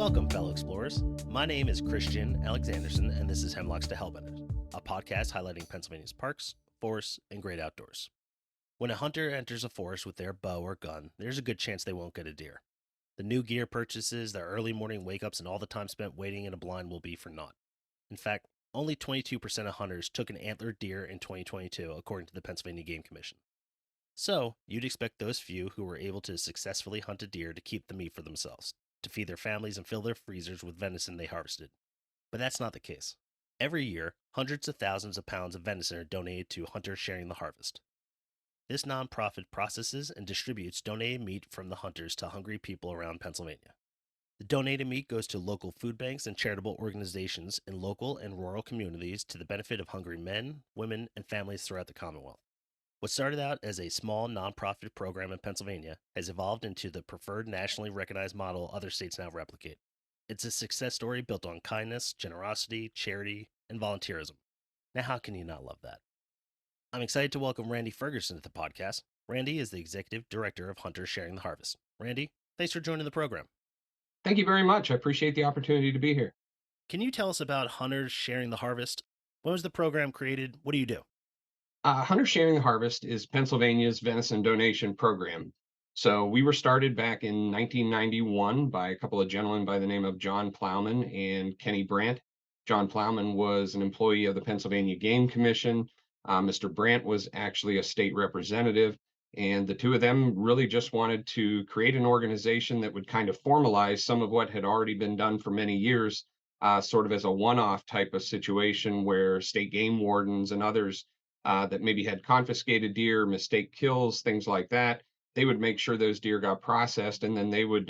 Welcome, fellow explorers. My name is Christian Alexandersen, and this is Hemlocks to Hellbenders, a podcast highlighting Pennsylvania's parks, forests, and great outdoors. When a hunter enters a forest with their bow or gun, there's a good chance they won't get a deer. The new gear purchases, their early morning wake-ups, and all the time spent waiting in a blind will be for naught. In fact, only 22% of hunters took an antlered deer in 2022, according to the Pennsylvania Game Commission. So, you'd expect those few who were able to successfully hunt a deer to keep the meat for themselves, to feed their families and fill their freezers with venison they harvested. But that's not the case. Every year, hundreds of thousands of pounds of venison are donated to Hunters Sharing the Harvest. This nonprofit processes and distributes donated meat from the hunters to hungry people around Pennsylvania. The donated meat goes to local food banks and charitable organizations in local and rural communities to the benefit of hungry men, women, and families throughout the Commonwealth. What started out as a small nonprofit program in Pennsylvania has evolved into the preferred nationally recognized model other states now replicate. It's a success story built on kindness, generosity, charity, and volunteerism. Now, how can you not love that? I'm excited to welcome Randy Ferguson to the podcast. Randy is the Executive Director of Hunters Sharing the Harvest. Randy, thanks for joining the program. Thank you very much. I appreciate the opportunity to be here. Can you tell us about Hunters Sharing the Harvest? When was the program created? What do you do? Hunters Sharing the Harvest is Pennsylvania's venison donation program. So we were started back in 1991 by a couple of gentlemen by the name of John Plowman and Kenny Brandt. John Plowman was an employee of the Pennsylvania Game Commission. Mr. Brandt was actually a state representative. And the two of them really just wanted to create an organization that would kind of formalize some of what had already been done for many years, sort of as a one-off type of situation where state game wardens and others that maybe had confiscated deer, mistake kills, things like that. They would make sure those deer got processed, and then they would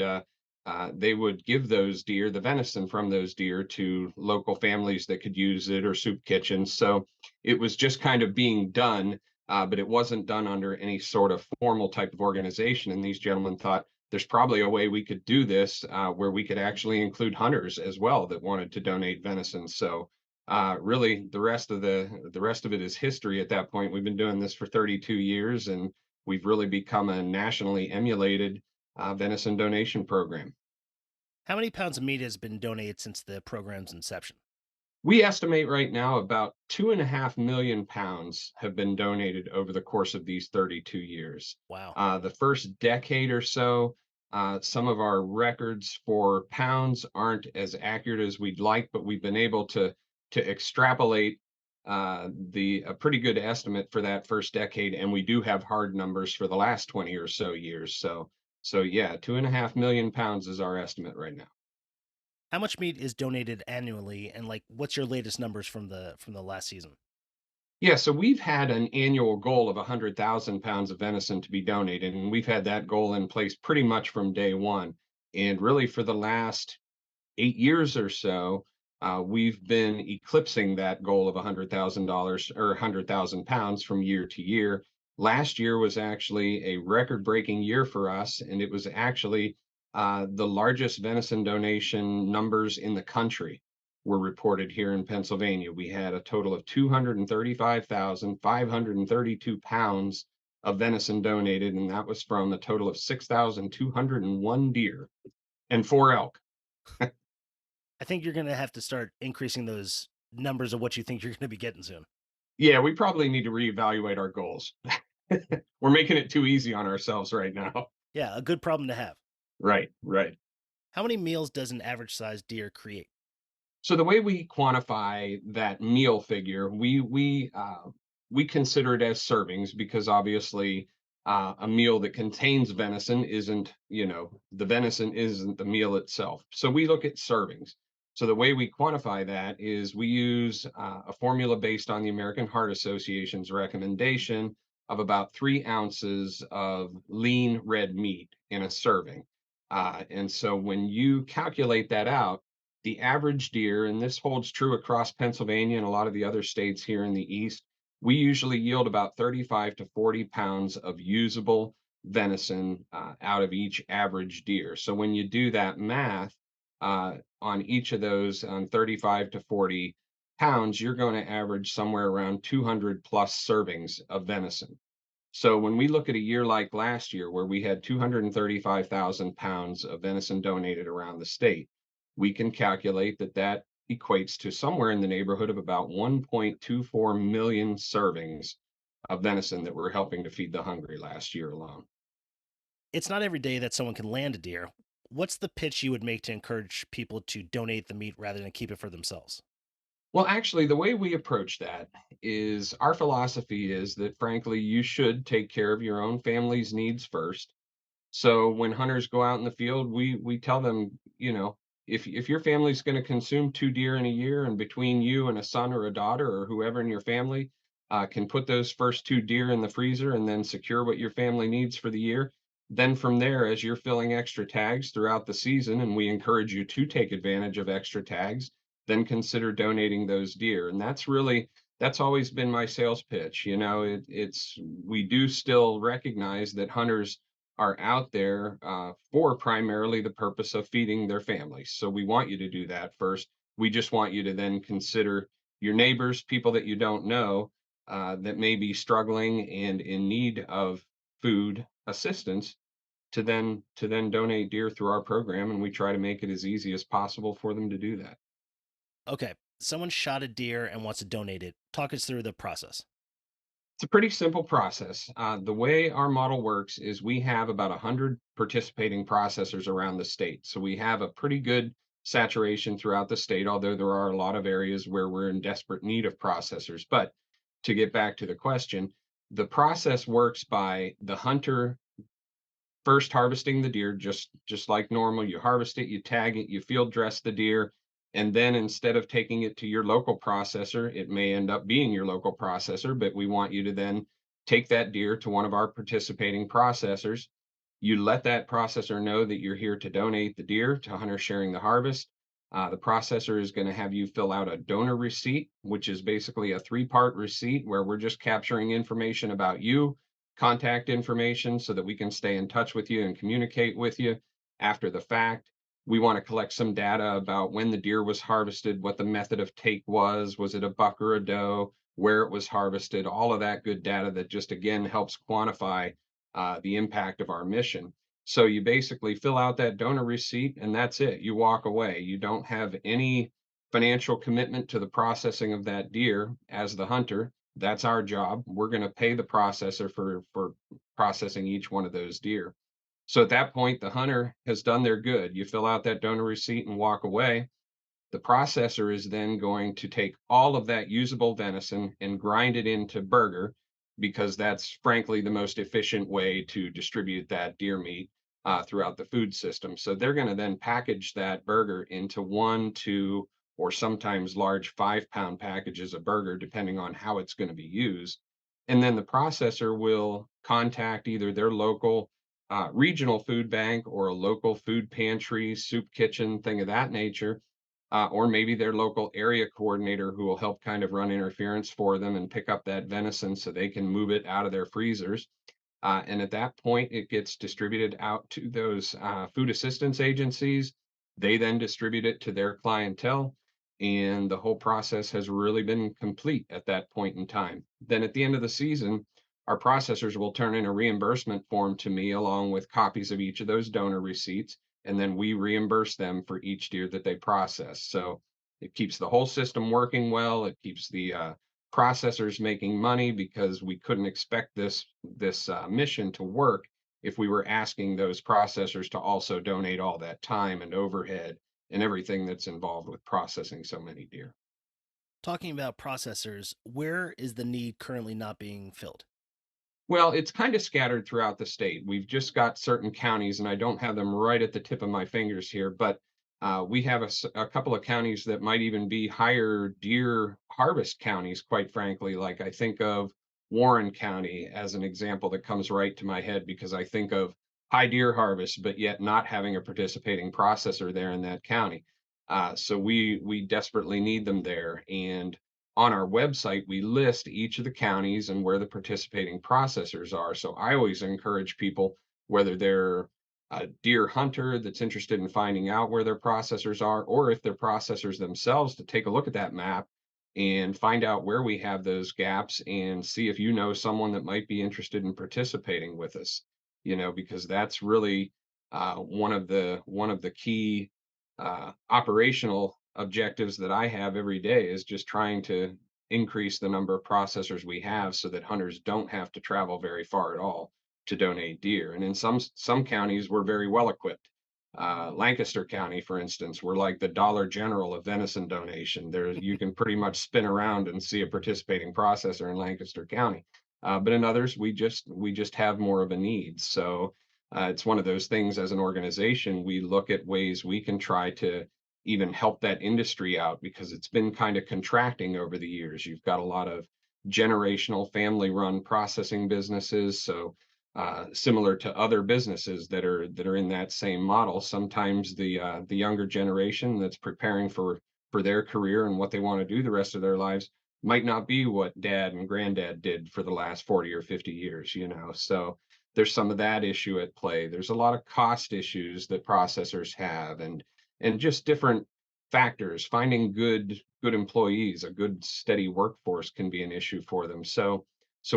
give those deer, the venison from those deer, to local families that could use it or soup kitchens. So it was just kind of being done, but it wasn't done under any sort of formal type of organization. And these gentlemen thought there's probably a way we could do this where we could actually include hunters as well that wanted to donate venison. So really the rest of it is history at that point. We've been doing this for 32 years, and we've really become a nationally emulated venison donation program. How many pounds of meat has been donated since the program's inception? We estimate right now about 2.5 million pounds have been donated over the course of these 32 years. Wow. The first decade or so, some of our records for pounds aren't as accurate as we'd like, but we've been able to extrapolate a pretty good estimate for that first decade, and we do have hard numbers for the last 20 or so years. So yeah, 2.5 million pounds is our estimate right now. How much meat is donated annually, and what's your latest numbers from the last season? Yeah, so we've had an annual goal of 100,000 pounds of venison to be donated, and we've had that goal in place pretty much from day one. And really, for the last 8 years or so, we've been eclipsing that goal of $100,000 or 100,000 pounds from year to year. Last year was actually a record-breaking year for us, and it was actually the largest venison donation numbers in the country were reported here in Pennsylvania. We had a total of 235,532 pounds of venison donated, and that was from a total of 6,201 deer and 4 elk. I think you're going to have to start increasing those numbers of what you think you're going to be getting soon. Yeah, we probably need to reevaluate our goals. We're making it too easy on ourselves right now. Yeah, a good problem to have. Right, right. How many meals does an average sized deer create? So the way we quantify that meal figure, we consider it as servings because obviously a meal that contains venison isn't, the venison isn't the meal itself. So we look at servings. So the way we quantify that is we use a formula based on the American Heart Association's recommendation of about 3 ounces of lean red meat in a serving. And so when you calculate that out, the average deer, and this holds true across Pennsylvania and a lot of the other states here in the East, we usually yield about 35 to 40 pounds of usable venison out of each average deer. So when you do that math on each of those, on 35 to 40 pounds, you're going to average somewhere around 200 plus servings of venison. So when we look at a year like last year, where we had 235,000 pounds of venison donated around the state, we can calculate that that equates to somewhere in the neighborhood of about 1.24 million servings of venison that we're helping to feed the hungry last year alone. It's not every day that someone can land a deer. What's the pitch you would make to encourage people to donate the meat rather than keep it for themselves? Well, actually, the way we approach that is our philosophy is that, frankly, you should take care of your own family's needs first. So when hunters go out in the field, we tell them, if your family's going to consume 2 deer in a year, and between you and a son or a daughter or whoever in your family can put those first 2 deer in the freezer and then secure what your family needs for the year, then from there, as you're filling extra tags throughout the season, and we encourage you to take advantage of extra tags, then consider donating those deer. And that's always been my sales pitch. It's we do still recognize that hunters are out there for primarily the purpose of feeding their families. So we want you to do that first. We just want you to then consider your neighbors, people that you don't know that may be struggling and in need of food assistance to then donate deer through our program, and we try to make it as easy as possible for them to do that. Okay, someone shot a deer and wants to donate it. Talk us through the process. It's a pretty simple process. The way our model works is we have about 100 participating processors around the state. So we have a pretty good saturation throughout the state, although there are a lot of areas where we're in desperate need of processors. But to get back to the question, the process works by the hunter first harvesting the deer just like normal. You harvest it, you tag it, you field dress the deer, and then instead of taking it to your local processor, it may end up being your local processor, but we want you to then take that deer to one of our participating processors. You let that processor know that you're here to donate the deer to Hunter Sharing the Harvest. The processor is going to have you fill out a donor receipt, which is basically a three-part receipt where we're just capturing information about you, contact information so that we can stay in touch with you and communicate with you after the fact. We want to collect some data about when the deer was harvested, what the method of take was it a buck or a doe, where it was harvested, all of that good data that just again helps quantify the impact of our mission. So you basically fill out that donor receipt and that's it. You walk away. You don't have any financial commitment to the processing of that deer as the hunter. That's our job. We're going to pay the processor for processing each one of those deer. So at that point, the hunter has done their good. You fill out that donor receipt and walk away. The processor is then going to take all of that usable venison and grind it into burger because that's frankly the most efficient way to distribute that deer meat throughout the food system. So they're going to then package that burger into 1, 2, or sometimes large 5 pound packages of burger, depending on how it's going to be used. And then the processor will contact either their local regional food bank or a local food pantry, soup kitchen, thing of that nature, or maybe their local area coordinator who will help kind of run interference for them and pick up that venison so they can move it out of their freezers. And at that point, it gets distributed out to those food assistance agencies. They then distribute it to their clientele. And the whole process has really been complete at that point in time. Then at the end of the season, our processors will turn in a reimbursement form to me along with copies of each of those donor receipts, and then we reimburse them for each deer that they process. So it keeps the whole system working well. It keeps the processors making money because we couldn't expect this mission to work if we were asking those processors to also donate all that time and overhead and everything that's involved with processing so many deer. Talking about processors, where is the need currently not being filled? Well, it's kind of scattered throughout the state. We've just got certain counties, and I don't have them right at the tip of my fingers here, but we have a couple of counties that might even be higher deer harvest counties, quite frankly. Like I think of Warren County as an example that comes right to my head because I think of high deer harvest, but yet not having a participating processor there in that county. So we desperately need them there, and on our website, we list each of the counties and where the participating processors are. So I always encourage people, whether they're a deer hunter that's interested in finding out where their processors are, or if they're processors themselves, to take a look at that map and find out where we have those gaps and see if you know someone that might be interested in participating with us. Because that's really one of the key operational objectives that I have every day is just trying to increase the number of processors we have so that hunters don't have to travel very far at all to donate deer. And in some counties, we're very well equipped. Lancaster County, for instance, we're like the Dollar General of venison donation. There, you can pretty much spin around and see a participating processor in Lancaster County. But in others, we just have more of a need. So it's one of those things. As an organization, we look at ways we can try to even help that industry out because it's been kind of contracting over the years. You've got a lot of generational family-run processing businesses, so similar to other businesses that are in that same model. Sometimes the younger generation that's preparing for their career and what they want to do the rest of their lives might not be what dad and granddad did for the last 40 or 50 years, so there's some of that issue at play. There's a lot of cost issues that processors have, and just different factors. Finding good employees, a good steady workforce can be an issue for them. So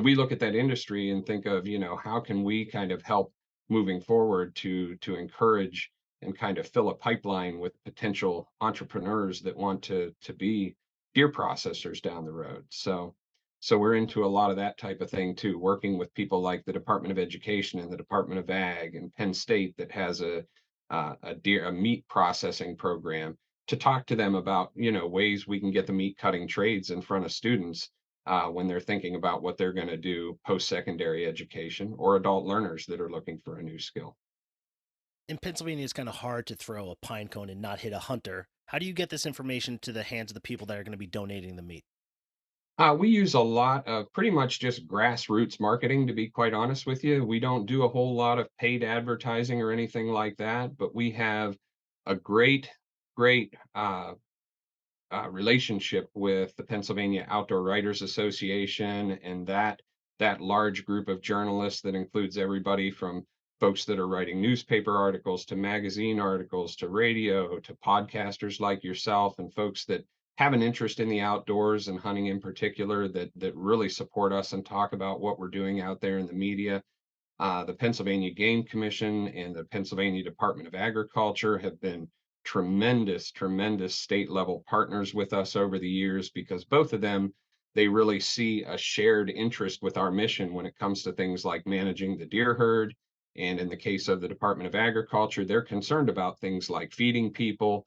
we look at that industry and think of, how can we kind of help moving forward to encourage and kind of fill a pipeline with potential entrepreneurs that want to be deer processors down the road. So we're into a lot of that type of thing too, working with people like the Department of Education and the Department of Ag and Penn State that has a meat processing program to talk to them about ways we can get the meat cutting trades in front of students when they're thinking about what they're going to do post-secondary education, or adult learners that are looking for a new skill. In Pennsylvania, it's kind of hard to throw a pine cone and not hit a hunter. How do you get this information to the hands of the people that are going to be donating the meat? We use a lot of pretty much just grassroots marketing, to be quite honest with you. We don't do a whole lot of paid advertising or anything like that, but we have a great relationship with the Pennsylvania Outdoor Writers Association, and that large group of journalists that includes everybody from folks that are writing newspaper articles to magazine articles to radio to podcasters like yourself, and folks that have an interest in the outdoors and hunting in particular, that really support us and talk about what we're doing out there in the media. The Pennsylvania Game Commission and the Pennsylvania Department of Agriculture have been tremendous state level partners with us over the years, because both of them, they really see a shared interest with our mission when it comes to things like managing the deer herd. And in the case of the Department of Agriculture, they're concerned about things like feeding people.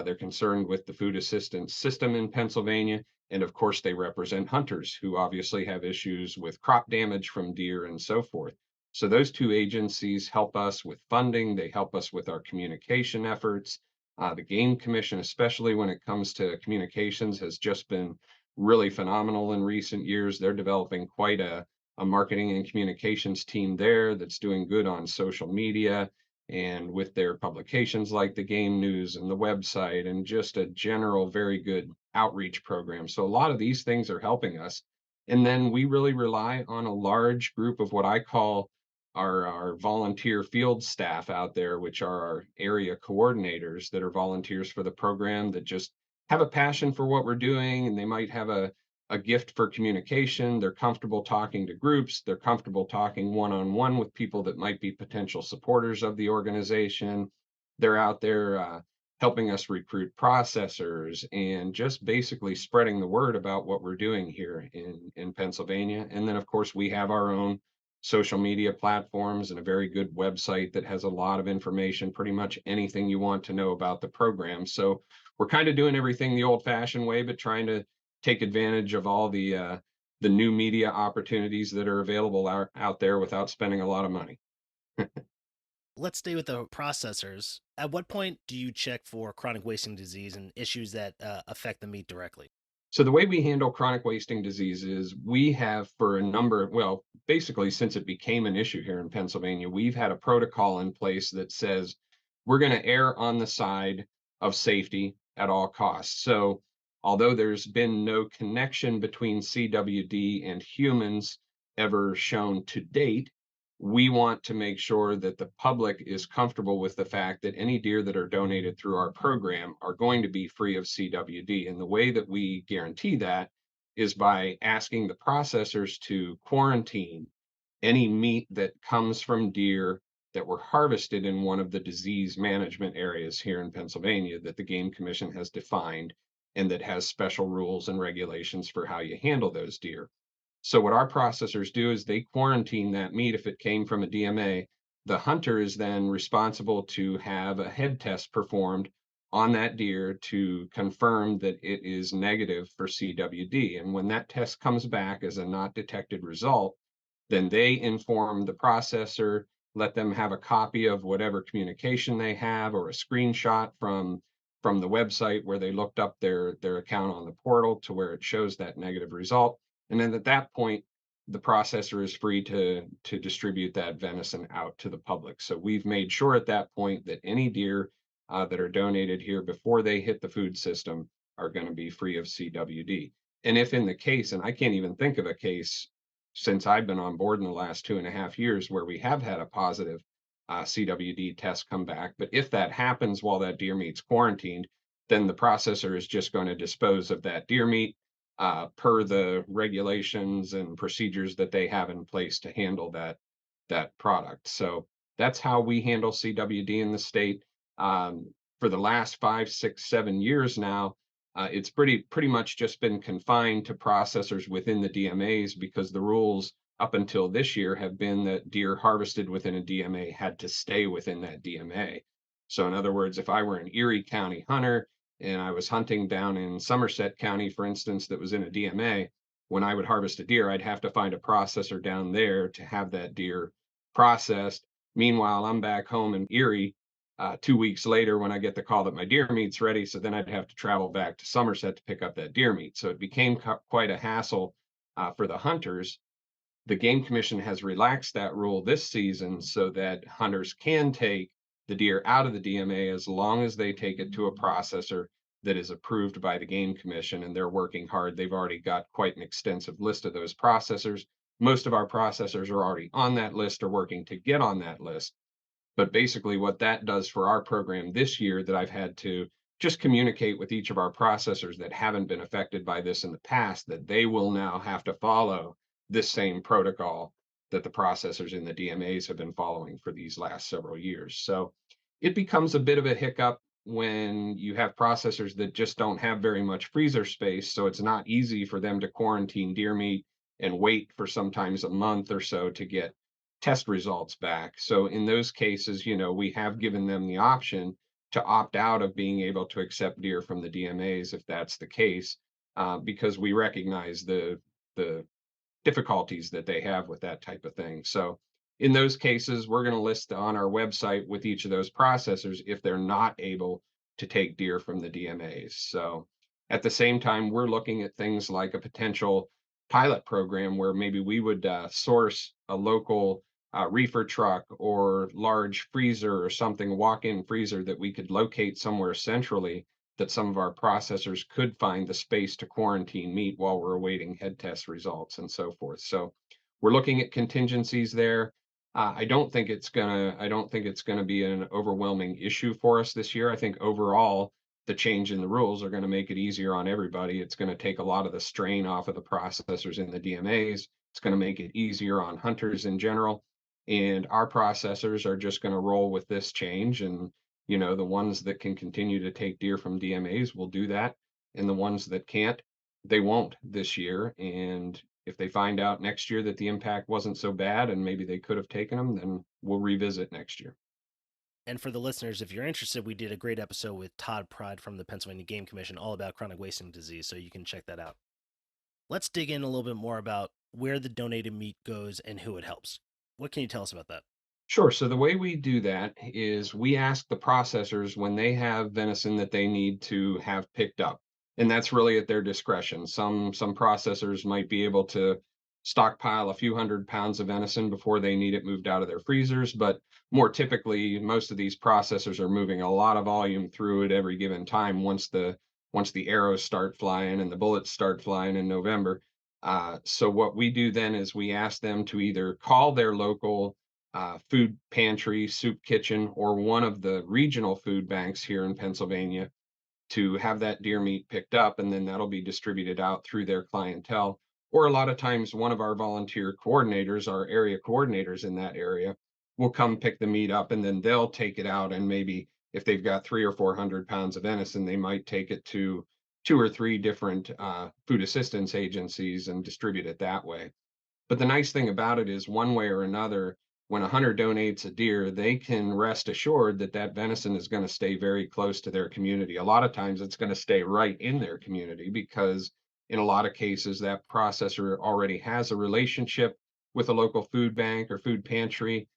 They're concerned with the food assistance system in Pennsylvania. And of course, they represent hunters who obviously have issues with crop damage from deer and so forth. So those two agencies help us with funding. They help us with our communication efforts. The Game Commission, especially when it comes to communications, has just been really phenomenal in recent years. They're developing quite a marketing and communications team there that's doing good on social media and with their publications like the Game News and the website, and just a general very good outreach program. So a lot of these things are helping us. And then we really rely on a large group of what I call our volunteer field staff out there, which are our area coordinators that are volunteers for the program, that just have a passion for what we're doing, and they might have a gift for communication. They're comfortable talking to groups. They're comfortable talking one-on-one with people that might be potential supporters of the organization. They're out there helping us recruit processors and just basically spreading the word about what we're doing here in Pennsylvania. And then, of course, we have our own social media platforms and a very good website that has a lot of information, pretty much anything you want to know about the program. So we're kind of doing everything the old-fashioned way, but trying to take advantage of all the new media opportunities that are available out there without spending a lot of money. Let's stay with the processors. At what point do you check for chronic wasting disease and issues that affect the meat directly? So the way we handle chronic wasting disease is we have, for a number, well, basically since it became an issue here in Pennsylvania, we've had a protocol in place that says we're going to err on the side of safety at all costs. So although there's been no connection between CWD and humans ever shown to date, we want to make sure that the public is comfortable with the fact that any deer that are donated through our program are going to be free of CWD. And the way that we guarantee that is by asking the processors to quarantine any meat that comes from deer that were harvested in one of the disease management areas here in Pennsylvania that the Game Commission has defined and that has special rules and regulations for how you handle those deer. So what our processors do is they quarantine that meat if it came from a DMA. The hunter is then responsible to have a head test performed on that deer to confirm that it is negative for CWD. And when that test comes back as a not detected result, then they inform the processor, let them have a copy of whatever communication they have or a screenshot from the website where they looked up their account on the portal to where it shows that negative result. And then at that point, the processor is free to distribute that venison out to the public. So we've made sure at that point that any deer that are donated here before they hit the food system are going to be free of CWD. And if in the case, and I can't even think of a case since I've been on board in the last 2.5 years where we have had a positive CWD test come back. But if that happens while that deer meat's quarantined, then the processor is just going to dispose of that deer meat per the regulations and procedures that they have in place to handle that product. So that's how we handle CWD in the state. For the last 5, 6, 7 years now, it's pretty much just been confined to processors within the DMAs because the rules up until this year have been that deer harvested within a DMA had to stay within that DMA. So in other words, if I were an Erie County hunter and I was hunting down in Somerset County, for instance, that was in a DMA, when I would harvest a deer, I'd have to find a processor down there to have that deer processed. Meanwhile, I'm back home in Erie 2 weeks later when I get the call that my deer meat's ready. So then I'd have to travel back to Somerset to pick up that deer meat. So it became quite a hassle for the hunters. The Game Commission has relaxed that rule this season so that hunters can take the deer out of the DMA as long as they take it to a processor that is approved by the Game Commission, and they're working hard. They've already got quite an extensive list of those processors. Most of our processors are already on that list or working to get on that list. But basically, what that does for our program this year that I've had to just communicate with each of our processors that haven't been affected by this in the past, that they will now have to follow this same protocol that the processors in the DMAs have been following for these last several years. So it becomes a bit of a hiccup when you have processors that just don't have very much freezer space. So it's not easy for them to quarantine deer meat and wait for sometimes a month or so to get test results back. So in those cases, we have given them the option to opt out of being able to accept deer from the DMAs if that's the case, because we recognize the difficulties that they have with that type of thing. So in those cases, we're going to list on our website with each of those processors if they're not able to take deer from the DMAs. So at the same time, we're looking at things like a potential pilot program where maybe we would source a local reefer truck or large freezer or something, walk-in freezer that we could locate somewhere centrally that some of our processors could find the space to quarantine meat while we're awaiting head test results and so forth. So we're looking at contingencies there. I don't think it's gonna be an overwhelming issue for us this year. I think overall, the change in the rules are gonna make it easier on everybody. It's gonna take a lot of the strain off of the processors in the DMAs. It's gonna make it easier on hunters in general. And our processors are just gonna roll with this change. And the ones that can continue to take deer from DMAs will do that. And the ones that can't, they won't this year. And if they find out next year that the impact wasn't so bad and maybe they could have taken them, then we'll revisit next year. And for the listeners, if you're interested, we did a great episode with Todd Pride from the Pennsylvania Game Commission all about chronic wasting disease, so you can check that out. Let's dig in a little bit more about where the donated meat goes and who it helps. What can you tell us about that? Sure. So the way we do that is we ask the processors when they have venison that they need to have picked up. And that's really at their discretion. Some processors might be able to stockpile a few 100 pounds of venison before they need it moved out of their freezers, but more typically most of these processors are moving a lot of volume through at every given time once the arrows start flying and the bullets start flying in November. So what we do then is we ask them to either call their local food pantry, soup kitchen, or one of the regional food banks here in Pennsylvania to have that deer meat picked up, and then that'll be distributed out through their clientele. Or a lot of times, one of our volunteer coordinators, our area coordinators in that area, will come pick the meat up, and then they'll take it out, and maybe if they've got 300 or 400 pounds of venison, they might take it to two or three different food assistance agencies and distribute it that way. But the nice thing about it is, one way or another, when a hunter donates a deer, they can rest assured that that venison is going to stay very close to their community. A lot of times it's going to stay right in their community because, in a lot of cases, that processor already has a relationship with a local food bank or food pantry,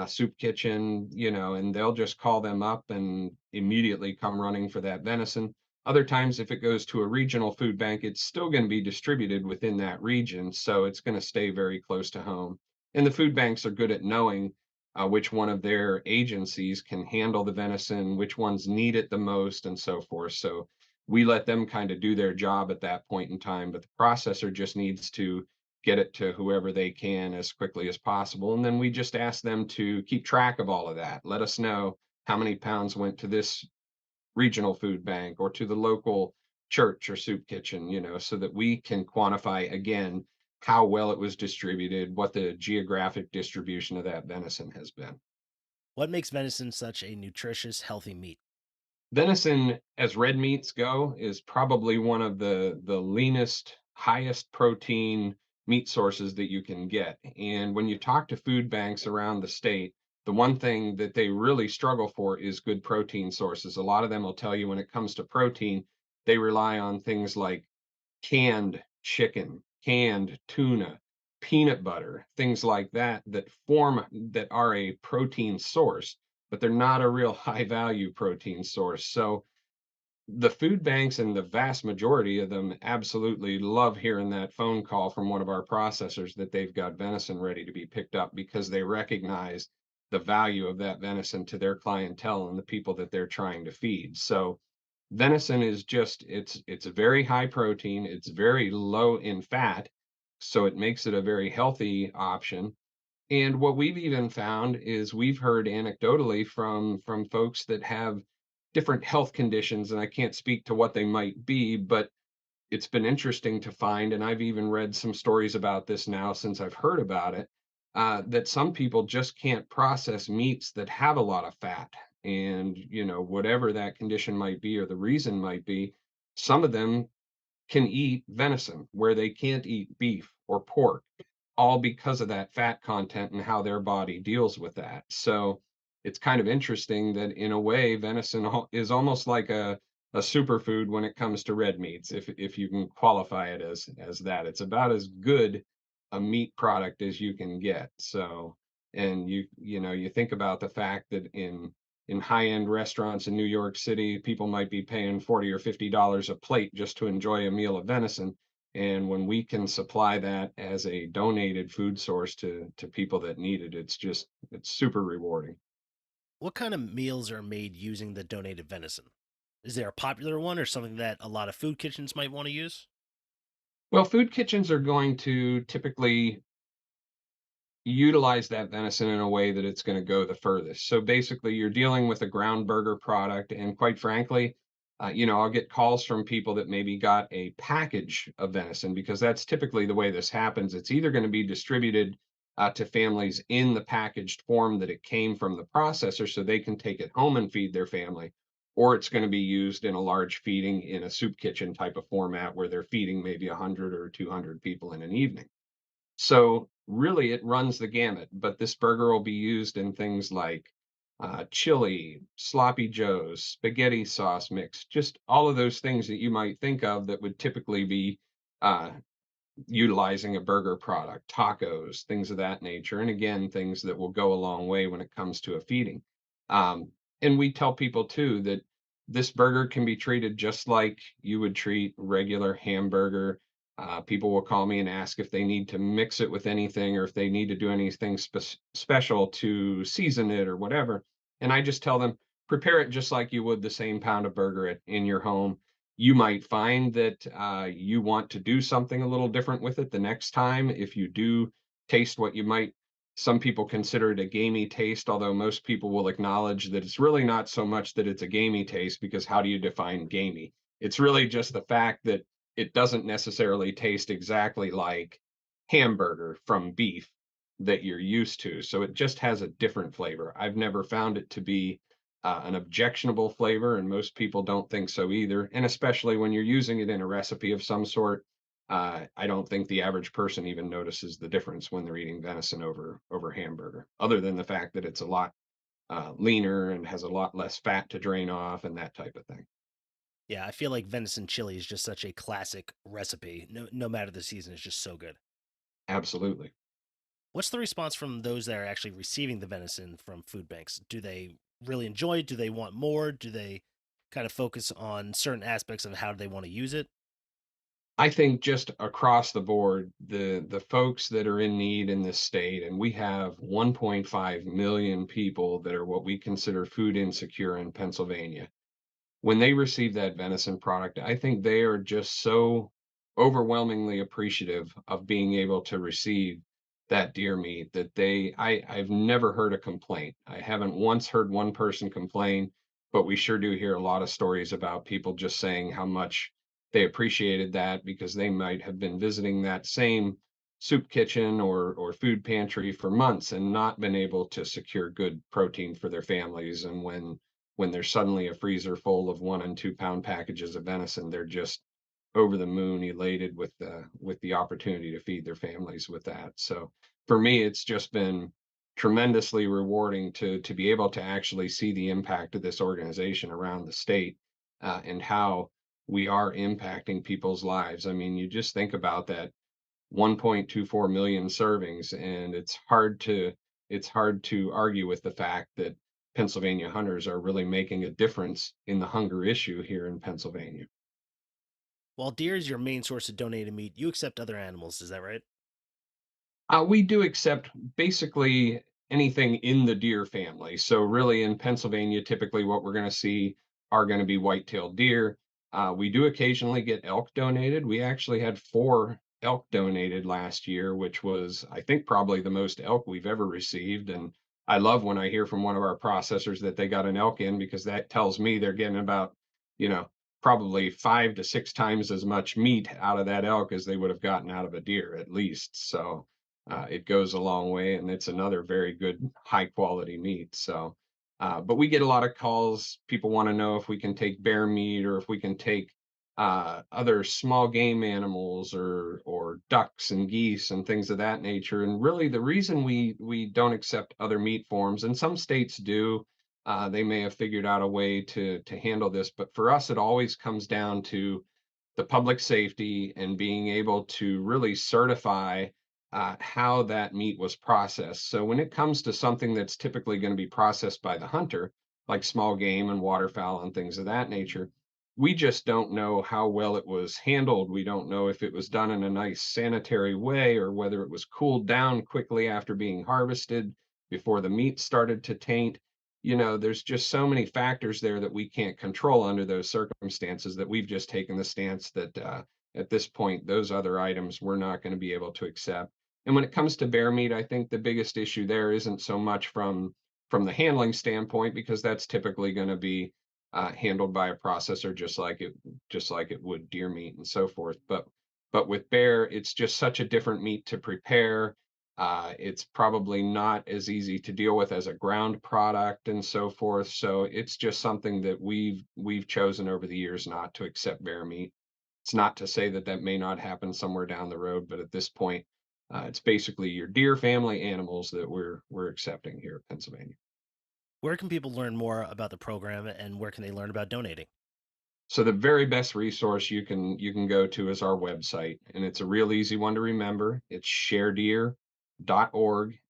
soup kitchen, and they'll just call them up and immediately come running for that venison. Other times, if it goes to a regional food bank, it's still going to be distributed within that region, so it's going to stay very close to home. And the food banks are good at knowing which one of their agencies can handle the venison, which ones need it the most, and so forth. So we let them kind of do their job at that point in time, but the processor just needs to get it to whoever they can as quickly as possible. And then we just ask them to keep track of all of that. Let us know how many pounds went to this regional food bank or to the local church or soup kitchen, so that we can quantify again how well it was distributed, what the geographic distribution of that venison has been. What makes venison such a nutritious, healthy meat? Venison, as red meats go, is probably one of the leanest, highest protein meat sources that you can get. And when you talk to food banks around the state, the one thing that they really struggle for is good protein sources. A lot of them will tell you, when it comes to protein, they rely on things like canned chicken, canned tuna, peanut butter, things like that, that are a protein source, but they're not a real high value protein source. So the food banks, and the vast majority of them, absolutely love hearing that phone call from one of our processors that they've got venison ready to be picked up, because they recognize the value of that venison to their clientele and the people that they're trying to feed. So venison is just, it's a very high protein, it's very low in fat, so it makes it a very healthy option. And what we've even found is, we've heard anecdotally from folks that have different health conditions, and I can't speak to what they might be, but it's been interesting to find, and I've even read some stories about this now since I've heard about it, that some people just can't process meats that have a lot of fat. And, whatever that condition might be or the reason might be, some of them can eat venison where they can't eat beef or pork, all because of that fat content and how their body deals with that. So it's kind of interesting that, in a way, venison is almost like a superfood when it comes to red meats, if you can qualify it as that. It's about as good a meat product as you can get. So, and you think about the fact that in high-end restaurants in New York City, people might be paying 40 or $50 a plate just to enjoy a meal of venison. And when we can supply that as a donated food source to people that need it, it's super rewarding. What kind of meals are made using the donated venison? Is there a popular one or something that a lot of food kitchens might want to use? Well, food kitchens are going to typically utilize that venison in a way that it's going to go the furthest. So basically, you're dealing with a ground burger product, and quite frankly, I'll get calls from people that maybe got a package of venison, because that's typically the way this happens. It's either going to be distributed to families in the packaged form that it came from the processor, so they can take it home and feed their family, or it's going to be used in a large feeding in a soup kitchen type of format where they're feeding maybe 100 or 200 people in an evening. So really, it runs the gamut, but this burger will be used in things like chili, sloppy joes, spaghetti sauce mix, just all of those things that you might think of that would typically be uh, utilizing a burger product, tacos, things of that nature. And again, things that will go a long way when it comes to a feeding. Um, and we tell people too that this burger can be treated just like you would treat regular hamburger. People will call me and ask if they need to mix it with anything, or if they need to do anything special to season it or whatever. And I just tell them, prepare it just like you would the same pound of burger in your home. You might find that you want to do something a little different with it the next time. If you do taste what you might, some people consider it a gamey taste, although most people will acknowledge that it's really not so much that it's a gamey taste, because how do you define gamey? It's really just the fact that it doesn't necessarily taste exactly like hamburger from beef, that you're used to. So it just has a different flavor. I've never found it to be an objectionable flavor, and most people don't think so either. And especially when you're using it in a recipe of some sort, I don't think the average person even notices the difference when they're eating venison over hamburger, other than the fact that it's a lot leaner and has a lot less fat to drain off and that type of thing. Yeah, I feel like venison chili is just such a classic recipe. No matter the season, it's just so good. Absolutely. What's the response from those that are actually receiving the venison from food banks? Do they really enjoy it? Do they want more? Do they kind of focus on certain aspects of how they want to use it? I think just across the board, the folks that are in need in this state, and we have 1.5 million people that are what we consider food insecure in Pennsylvania. When they receive that venison product, I think they are just so overwhelmingly appreciative of being able to receive that deer meat that I've never heard a complaint. I haven't once heard one person complain, but we sure do hear a lot of stories about people just saying how much they appreciated that because they might have been visiting that same soup kitchen or food pantry for months and not been able to secure good protein for their families. And when there's suddenly a freezer full of 1 and 2 pound packages of venison, they're just over the moon elated with the opportunity to feed their families with that. So for me, it's just been tremendously rewarding to be able to actually see the impact of this organization around the state, and how we are impacting people's lives. I mean, you just think about that 1.24 million servings, and it's hard to argue with the fact that Pennsylvania hunters are really making a difference in the hunger issue here in Pennsylvania. While deer is your main source of donated meat, you accept other animals. Is that right? We do accept basically anything in the deer family. So really in Pennsylvania, typically what we're going to see are going to be white-tailed deer. We do occasionally get elk donated. We actually had 4 elk donated last year, which was, I think, probably the most elk we've ever received. And I love when I hear from one of our processors that they got an elk in, because that tells me they're getting about, you know, probably 5 to 6 times as much meat out of that elk as they would have gotten out of a deer at least. So it goes a long way, and it's another very good, high quality meat. So, but we get a lot of calls. People want to know if we can take bear meat or if we can take other small game animals or ducks and geese and things of that nature. And really, the reason we don't accept other meat forms, and some states do, they may have figured out a way to handle this, but for us, it always comes down to the public safety and being able to really certify how that meat was processed. So when it comes to something that's typically going to be processed by the hunter, like small game and waterfowl and things of that nature, we just don't know how well it was handled. We don't know if it was done in a nice sanitary way or whether it was cooled down quickly after being harvested before the meat started to taint. There's just so many factors there that we can't control under those circumstances, that we've just taken the stance that at this point, those other items we're not going to be able to accept. And when it comes to bear meat, I think the biggest issue there isn't so much from the handling standpoint, because that's typically going to be handled by a processor, just like it would deer meat and so forth. But with bear, it's just such a different meat to prepare. It's probably not as easy to deal with as a ground product and so forth. So it's just something that we've chosen over the years not to accept bear meat. It's not to say that that may not happen somewhere down the road, but at this point, it's basically your deer family animals that we're accepting here in Pennsylvania. Where can people learn more about the program and where can they learn about donating? So the very best resource you can go to is our website, and it's a real easy one to remember. It's sharedeer.org,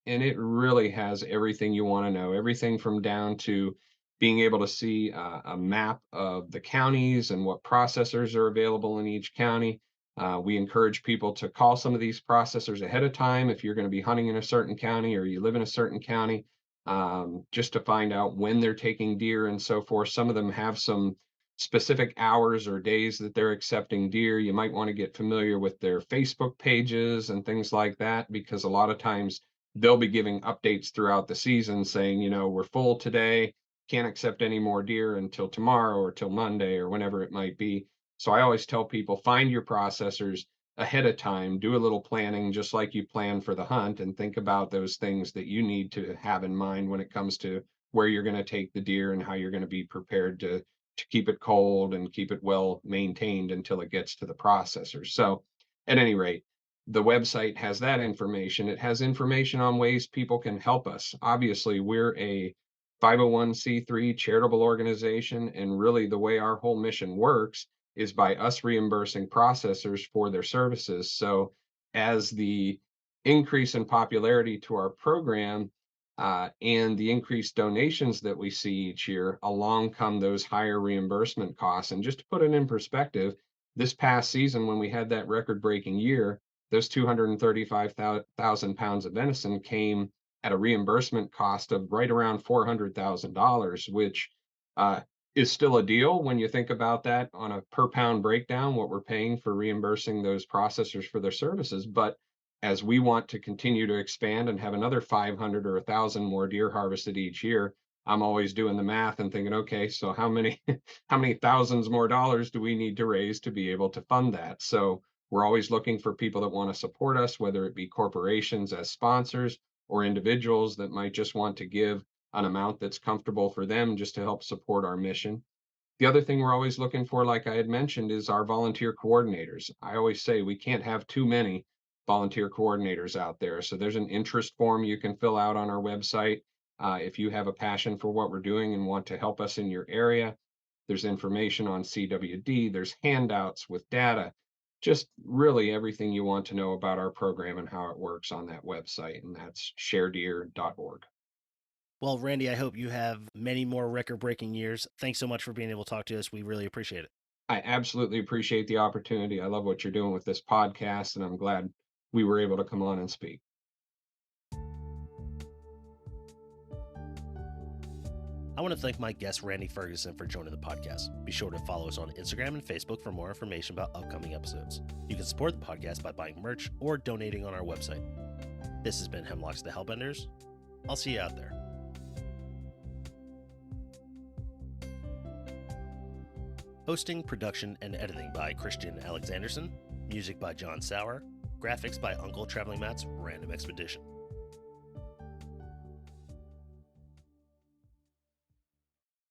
and it really has everything you want to know, everything from down to being able to see a map of the counties and what processors are available in each county. We encourage people to call some of these processors ahead of time if you're going to be hunting in a certain county or you live in a certain county, just to find out when they're taking deer and so forth. Some of them have some specific hours or days that they're accepting deer. You might want to get familiar with their Facebook pages and things like that, because a lot of times they'll be giving updates throughout the season saying, we're full today, can't accept any more deer until tomorrow or till Monday or whenever it might be. So I always tell people, find your processors, ahead of time, do a little planning just like you plan for the hunt, and think about those things that you need to have in mind when it comes to where you're going to take the deer and how you're going to be prepared to keep it cold and keep it well maintained until it gets to the processor. So at any rate, the website has that information. It has information on ways people can help us. Obviously, we're a 501c3 charitable organization, and really the way our whole mission works is by us reimbursing processors for their services. So as the increase in popularity to our program and the increased donations that we see each year, along come those higher reimbursement costs. And just to put it in perspective, this past season, when we had that record-breaking year, those 235,000 pounds of venison came at a reimbursement cost of right around $400,000, which uh, is still a deal when you think about that on a per pound breakdown, what we're paying for reimbursing those processors for their services. But as we want to continue to expand and have another 500 or 1,000 more deer harvested each year, I'm always doing the math and thinking, okay, so how many how many thousands more dollars do we need to raise to be able to fund that? So we're always looking for people that want to support us, whether it be corporations as sponsors or individuals that might just want to give an amount that's comfortable for them just to help support our mission. The other thing we're always looking for, like I had mentioned, is our volunteer coordinators. I always say we can't have too many volunteer coordinators out there. So there's an interest form you can fill out on our website. If you have a passion for what we're doing and want to help us in your area, there's information on CWD, there's handouts with data, just really everything you want to know about our program and how it works on that website. And that's sharedeer.org. Well, Randy, I hope you have many more record-breaking years. Thanks so much for being able to talk to us. We really appreciate it. I absolutely appreciate the opportunity. I love what you're doing with this podcast, and I'm glad we were able to come on and speak. I want to thank my guest, Randy Ferguson, for joining the podcast. Be sure to follow us on Instagram and Facebook for more information about upcoming episodes. You can support the podcast by buying merch or donating on our website. This has been Hemlocks the Hellbenders. I'll see you out there. Hosting, production, and editing by Christian Alexandersen. Music by John Sauer. Graphics by Uncle Traveling Matt's Random Expedition.